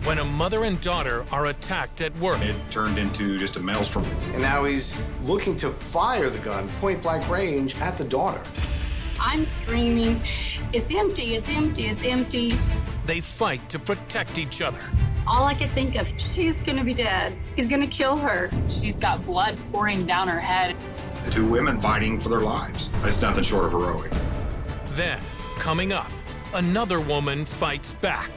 when a mother and daughter are attacked at work. It turned into just a maelstrom. And now he's looking to fire the gun point-blank range at the daughter. I'm screaming, it's empty, it's empty, it's empty. They fight to protect each other. All I could think of, she's gonna be dead. He's gonna kill her. She's got blood pouring down her head. The two women fighting for their lives. That's nothing short of heroic. Then, coming up, another woman fights back.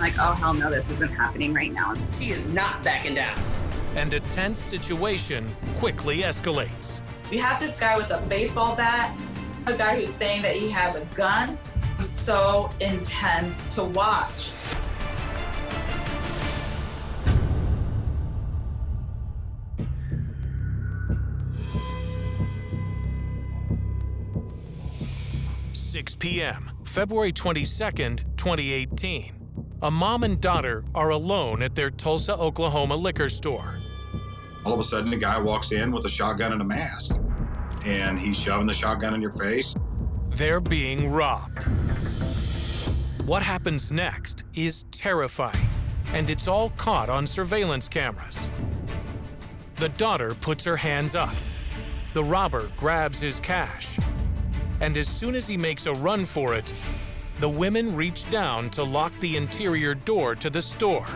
Like, oh, hell no, this isn't happening right now. He is not backing down. And a tense situation quickly escalates. We have this guy with a baseball bat, a guy who's saying that he has a gun. It's so intense to watch. "6 p.m., February 22nd, 2018. A mom and daughter are alone at their Tulsa, Oklahoma liquor store. All of a sudden, a guy walks in with a shotgun and a mask, and he's shoving the shotgun in your face. They're being robbed. What happens next is terrifying, and it's all caught on surveillance cameras. The daughter puts her hands up. The robber grabs his cash. And as soon as he makes a run for it, the women reach down to lock the interior door to the store.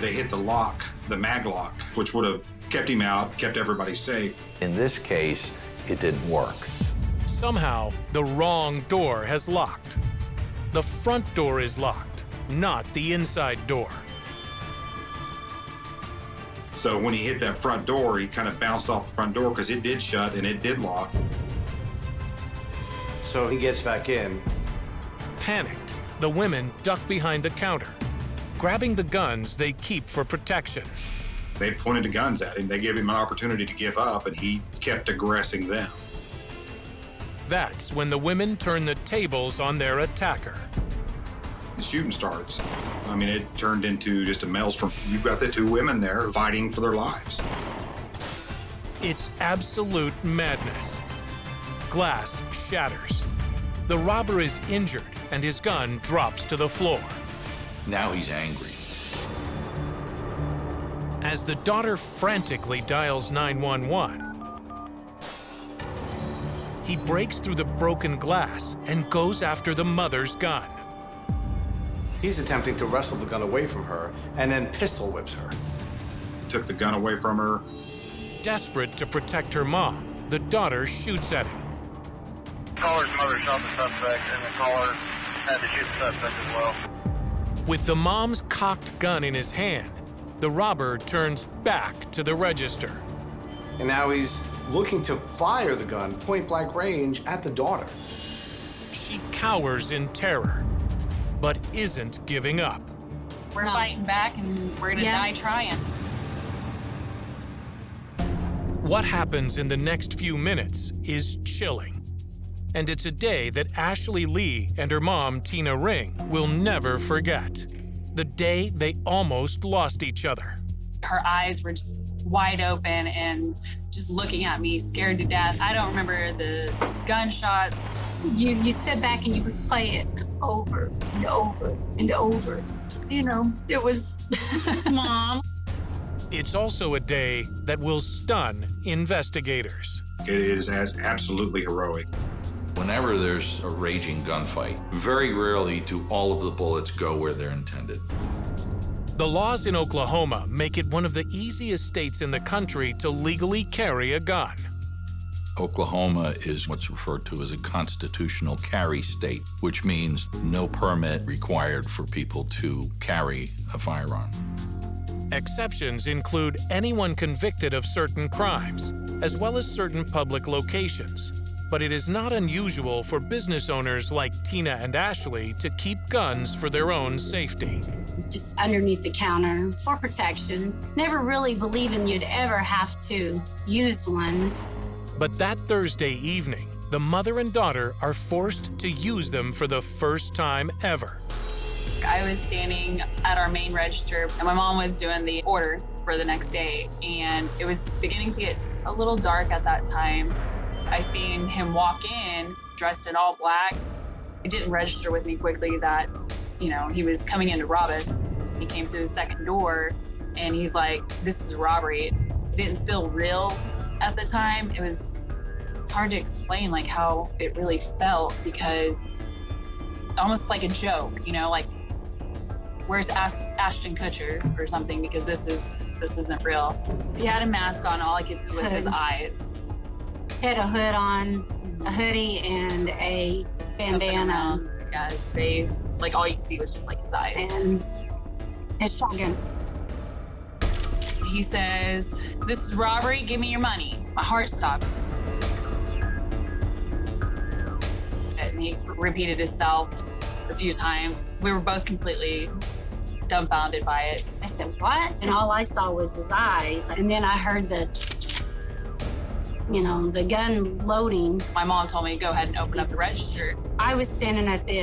They hit the lock, the mag lock, which would have kept him out, kept everybody safe. In this case, it didn't work. Somehow, the wrong door has locked. The front door is locked, not the inside door. So when he hit that front door, he kind of bounced off the front door because it did shut and it did lock. So he gets back in. Panicked, the women duck behind the counter, grabbing the guns they keep for protection. They pointed the guns at him. They gave him an opportunity to give up, and he kept aggressing them. That's when the women turn the tables on their attacker. The shooting starts. I mean, it turned into just a maelstrom. You've got the two women there fighting for their lives. It's absolute madness. Glass shatters. The robber is injured, and his gun drops to the floor. Now he's angry. As the daughter frantically dials 911, he breaks through the broken glass and goes after the mother's gun. He's attempting to wrestle the gun away from her and then pistol whips her. Took the gun away from her. Desperate to protect her mom, the daughter shoots at him. Caller's mother shot the suspect, and the caller had to shoot the suspect as well. With the mom's cocked gun in his hand, the robber turns back to the register. And now he's looking to fire the gun point-blank range at the daughter. She cowers in terror, but isn't giving up. We're fighting back, and we're gonna die trying. What happens in the next few minutes is chilling. And it's a day that Ashley Lee and her mom, Tina Ring, will never forget. The day they almost lost each other. Her eyes were just wide open and just looking at me, scared to death. I don't remember the gunshots. You sit back and you replay it over and over and over. You know, it was Mom. It's also a day that will stun investigators. It is absolutely heroic. Whenever there's a raging gunfight, very rarely do all of the bullets go where they're intended. The laws in Oklahoma make it one of the easiest states in the country to legally carry a gun. Oklahoma is what's referred to as a constitutional carry state, which means no permit required for people to carry a firearm. Exceptions include anyone convicted of certain crimes, as well as certain public locations. But it is not unusual for business owners like Tina and Ashley to keep guns for their own safety. Just underneath the counter. It was for protection. Never really believing you'd ever have to use one. But that Thursday evening, the mother and daughter are forced to use them for the first time ever. I was standing at our main register, and my mom was doing the order for the next day, and it was beginning to get a little dark at that time. I seen him walk in, dressed in all black. It didn't register with me quickly that, you know, he was coming in to rob us. He came through the second door and he's like, this is a robbery. It didn't feel real at the time. It's hard to explain like how it really felt, because almost like a joke, you know, like, where's Ashton Kutcher or something, because this isn't real. He had a mask on, all I could see was his eyes. He had a hood on, a hoodie, and a bandana. Yeah, his face. Like, all you could see was just like his eyes. And his shotgun. He says, this is robbery, give me your money. My heart stopped. And he repeated himself a few times. We were both completely dumbfounded by it. I said, what? And all I saw was his eyes. And then I heard the gun loading. My mom told me to go ahead and open up the register. I was standing at the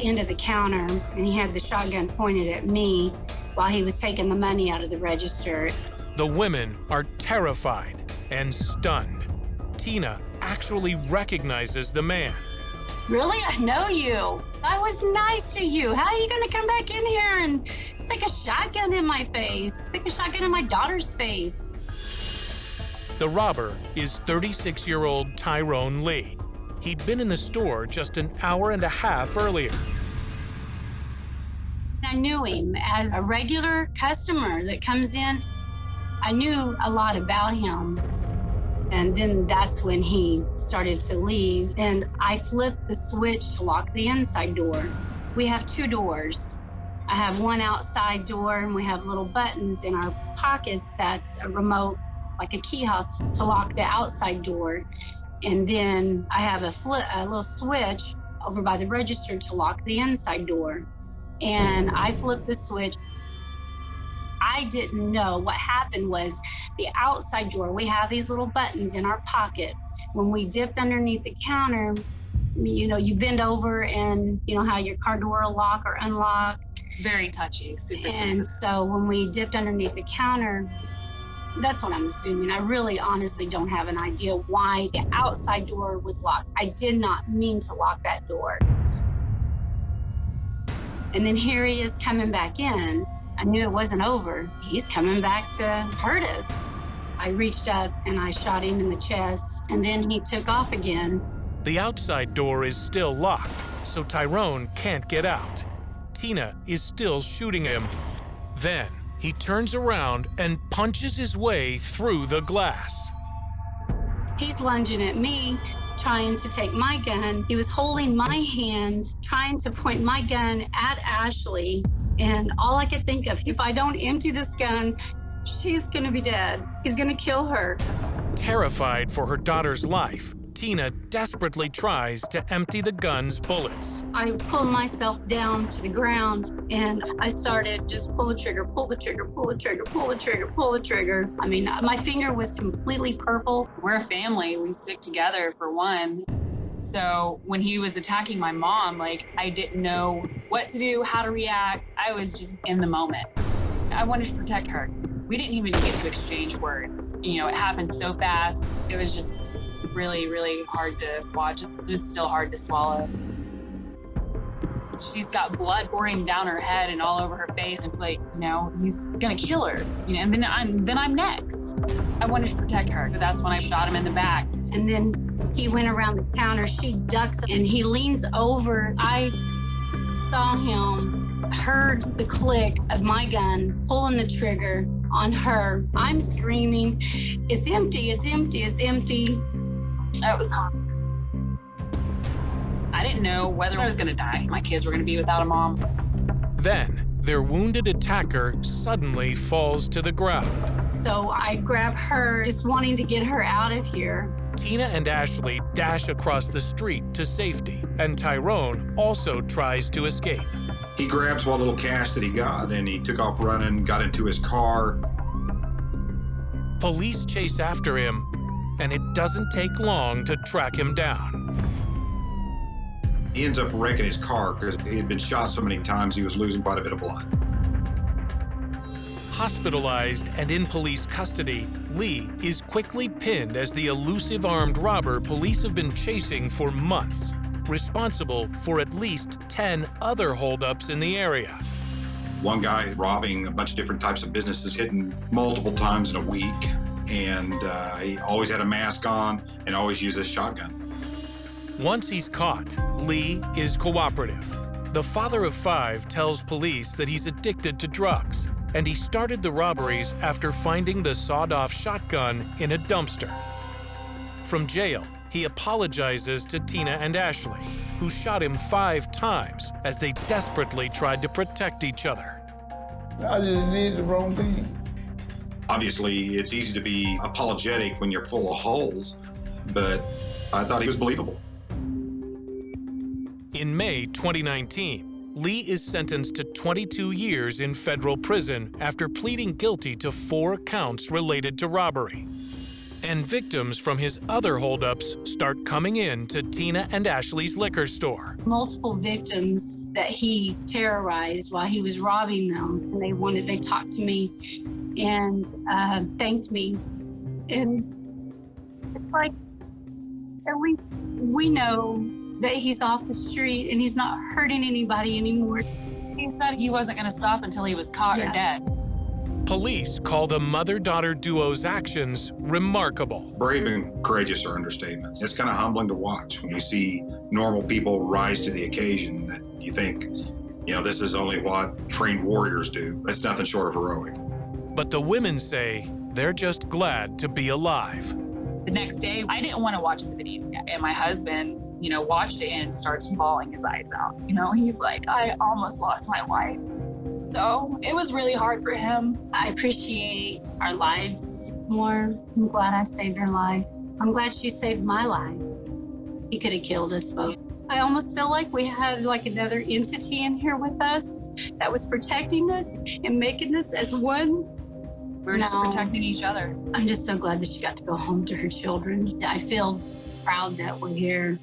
end of the counter, and he had the shotgun pointed at me while he was taking the money out of the register. The women are terrified and stunned. Tina actually recognizes the man. Really? I know you. I was nice to you. How are you gonna come back in here and stick a shotgun in my face? Stick a shotgun in my daughter's face. The robber is 36-year-old Tyrone Lee. He'd been in the store just an hour and a half earlier. I knew him as a regular customer that comes in. I knew a lot about him. And then that's when he started to leave. And I flipped the switch to lock the inside door. We have two doors. I have one outside door, and we have little buttons in our pockets that's a remote, like a key house, to lock the outside door. And then I have a little switch over by the register to lock the inside door. And I flipped the switch. I didn't know. What happened was the outside door, we have these little buttons in our pocket. When we dipped underneath the counter, you know, you bend over and you know how your car door will lock or unlock. It's very touchy, super And sensitive. so when we dipped underneath the counter, that's what I'm assuming. I really honestly don't have an idea why the outside door was locked. I did not mean to lock that door. And then here he is coming back in. I knew it wasn't over. He's coming back to hurt us. I reached up and I shot him in the chest, and then he took off again. The outside door is still locked, so Tyrone can't get out. Tina is still shooting him. Then he turns around and punches his way through the glass. He's lunging at me, trying to take my gun. He was holding my hand, trying to point my gun at Ashley. And all I could think of, if I don't empty this gun, she's gonna be dead. He's gonna kill her. Terrified for her daughter's life, Tina desperately tries to empty the gun's bullets. I pulled myself down to the ground and I started just pull the trigger, pull the trigger, pull the trigger, pull the trigger, pull the trigger. I mean, my finger was completely purple. We're a family, we stick together for one. So when he was attacking my mom, like, I didn't know what to do, how to react. I was just in the moment. I wanted to protect her. We didn't even get to exchange words. You know, it happened so fast. It was just really, really hard to watch. It was still hard to swallow. She's got blood pouring down her head and all over her face. It's like, you know, he's gonna kill her. You know, and then I'm next. I wanted to protect her. That's when I shot him in the back. And then he went around the counter. She ducks and he leans over. I saw him, heard the click of my gun, pulling the trigger on her. I'm screaming, it's empty, it's empty, it's empty. That was hard. I didn't know whether I was gonna die. My kids were gonna be without a mom. Then their wounded attacker suddenly falls to the ground. So I grab her, just wanting to get her out of here. Tina and Ashley dash across the street to safety, and Tyrone also tries to escape. He grabs what little cash that he got and he took off running, got into his car. Police chase after him, and it doesn't take long to track him down. He ends up wrecking his car because he had been shot so many times he was losing quite a bit of blood. Hospitalized and in police custody, Lee is quickly pinned as the elusive armed robber police have been chasing for months, responsible for at least 10 other holdups in the area. One guy robbing a bunch of different types of businesses, hitting multiple times in a week. And he always had a mask on and always used a shotgun. Once he's caught, Lee is cooperative. The father of 5 tells police that he's addicted to drugs, and he started the robberies after finding the sawed-off shotgun in a dumpster. From jail, he apologizes to Tina and Ashley, who shot him 5 times as they desperately tried to protect each other. I just did the wrong thing. Obviously, it's easy to be apologetic when you're full of holes, but I thought he was believable. In May 2019, Lee is sentenced to 22 years in federal prison after pleading guilty to 4 counts related to robbery. And victims from his other holdups start coming in to Tina and Ashley's liquor store. Multiple victims that he terrorized while he was robbing them. And they talked to me and thanked me. And it's like, at least we know that he's off the street and he's not hurting anybody anymore. He said he wasn't going to stop until he was caught or dead. Police call the mother-daughter duo's actions remarkable. Brave and courageous are understatements. It's kind of humbling to watch when you see normal people rise to the occasion that you think, you know, this is only what trained warriors do. It's nothing short of heroic. But the women say they're just glad to be alive. The next day, I didn't want to watch the video, and my husband, you know, watched it and starts bawling his eyes out. You know, he's like, I almost lost my wife. So it was really hard for him. I appreciate our lives more. I'm glad I saved her life. I'm glad she saved my life. He could have killed us both. I almost feel like we had like another entity in here with us that was protecting us and making us as one. We're just protecting each other. I'm just so glad that she got to go home to her children. I feel proud that we're here.